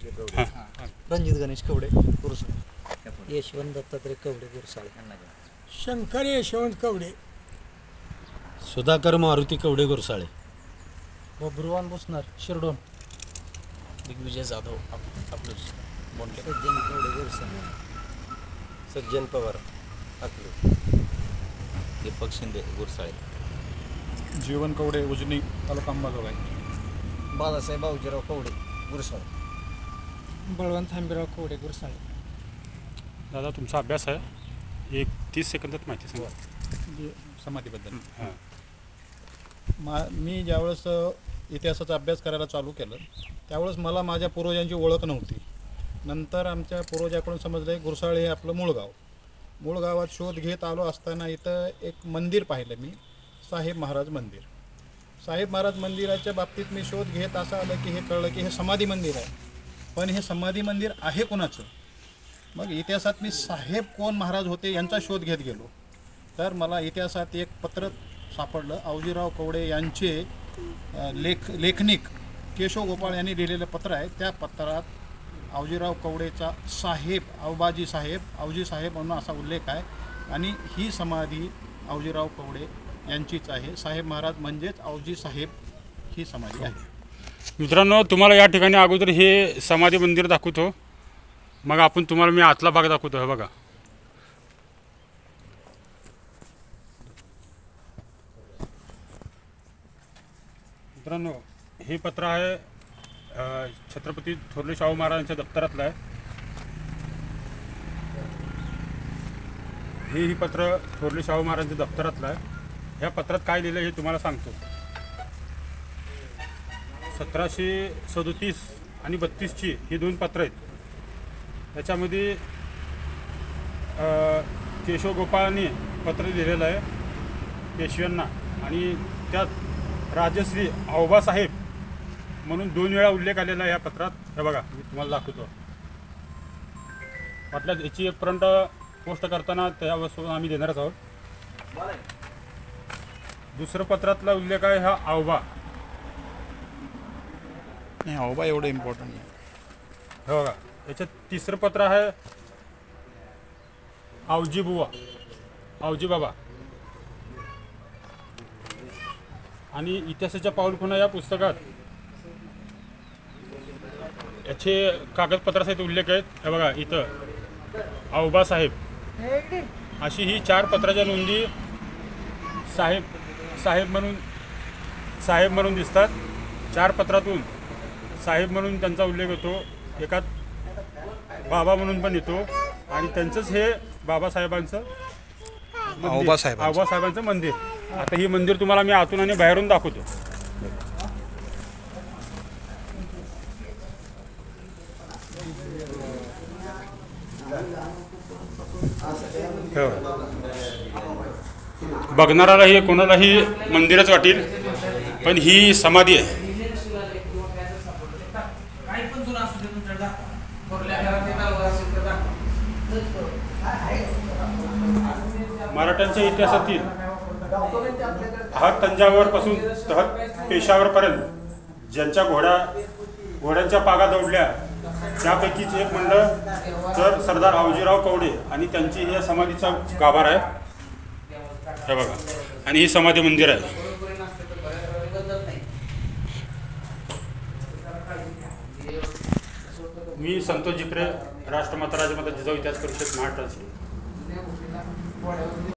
रणजित गणेश कवडे गुरसाळे, यशवंत दत्तात्रय कवडे गुरसाळे, शंकर यशवंत कवडे, सुधाकर मारुती कवडे गुरसाळे, बब्रुवान बुसनार शिरडोन, दिग्विजय जाधव आपलं बोंडले, सज्जन कवडे गुरसाळे, सज्जन पवार अकलूज, दीपक शिंदे गुरसाळे, जीवन कवडे उजनी तालुका अंबाजोगाई, बाळासाहेब बावजीराव कवडे गुरसाळे, बळवंत थांबेराव कवडे गुरसाळे. दादा तुमचा अभ्यास आहे, एक 30 सेकंदात माहिती सांगा समाधीबद्दल. मी ज्यावेळेस इतिहासाचा अभ्यास करायला चालू केलं त्यावेळेस मला माझ्या पूर्वजांची ओळख नव्हती. नंतर आमच्या पूर्वजाकडून समजलं गुरसाळे हे आपलं मूळ गावात शोध घेत आलो असताना इथं एक मंदिर पाहिलं मी, साहेब महाराज मंदिर. साहेब महाराज मंदिराच्या बाबतीत मी शोध घेत असं आलं की हे कळलं की हे समाधी मंदिर आहे. पण हे समाधी मंदिर आहे कोणाचं? मग इतिहासात मी साहेब कोण महाराज होते यांचा शोध घेत गेलो तर मला इतिहासात एक पत्र सापडलं. आवजीराव कवडे यांचे लेखनिक केशव गोपाळ यांनी लिहिलेलं पत्र आहे. त्या पत्रात आवजीराव कवडेचा साहेब आवबाजी साहेब आवजी साहेब म्हणून असा उल्लेख आहे आणि ही समाधी आवजीराव कवडे यांचीच आहे. साहेब महाराज म्हणजेच आवजी साहेब ही समाधी आहे. मित्रांनो, तुम्हाला या ठिकाणी अगोदर हे समाधी मंदिर दाखवतो, मग आपण तुम्हाला मी आतला भाग दाखवतो. हे बघा, मित्रांनो हे पत्र आहे छत्रपती थोरले शाहू महाराजांच्या दप्तरातलं आहे. हे पत्र थोरले शाहू महाराजांच्या दप्तरातलं आहे. ह्या पत्रात काय लिहिलं हे तुम्हाला सांगतो. 1737 आणि 32ची ही 2 पत्र आहेत. त्याच्यामध्ये केशव गोपाळांनी पत्र लिहिलेलं आहे पेशव्यांना आणि त्यात राजश्री औबासाहेब म्हणून 2 वेळा उल्लेख आलेला आहे या पत्रात. हे बघा, मी तुम्हाला दाखवतो. वाटल्यास याची एक प्रिंट पोस्ट करताना त्या वस्तू आम्ही देणारच आहोत. दुसरं पत्रातला उल्लेख आहे हा औबा. नाही, औबा एवढं इम्पॉर्टंट नाही. हे बघा, याच्यात तिसरं पत्र आहे आवजी बुवा, आवजी बाबा. आणि इतिहासाच्या पाऊलखुणा या पुस्तकात याचे कागदपत्रासहित उल्लेख आहेत. हे बघा, इथं औबा साहेब अशी ही 4 पत्राच्या नोंदी साहेब म्हणून दिसतात. 4 पत्रातून साहेब म्हणून त्यांचा उल्लेख होतो, एकात बाबा म्हणून पण येतो आणि त्यांचंच हे बाबासाहेबांचं आबासाहेबांचं मंदिर. आता ही मंदिर तुम्हाला मी आतून आणि बाहेरून दाखवतो. बघणाराला हे कोणालाही मंदिरच वाटेल, पण ही समाधी आहे. मराठ्यांच्या इतिहासातील तंजावरपासून पेशावरपर्यंत ज्यांच्या घोड्यांच्या पागा दौडल्या त्यापैकीच एक म्हणलं तर सरदार आवजीराव कवडे आणि त्यांची हे समाधीचा गाभार आहे. हे बघा, आणि ही समाधी मंदिर आहे. मी संतोष जिकरे, राष्ट्रमाता राजमाता जिजाऊ इतिहास परिषद महाराष्ट्राची.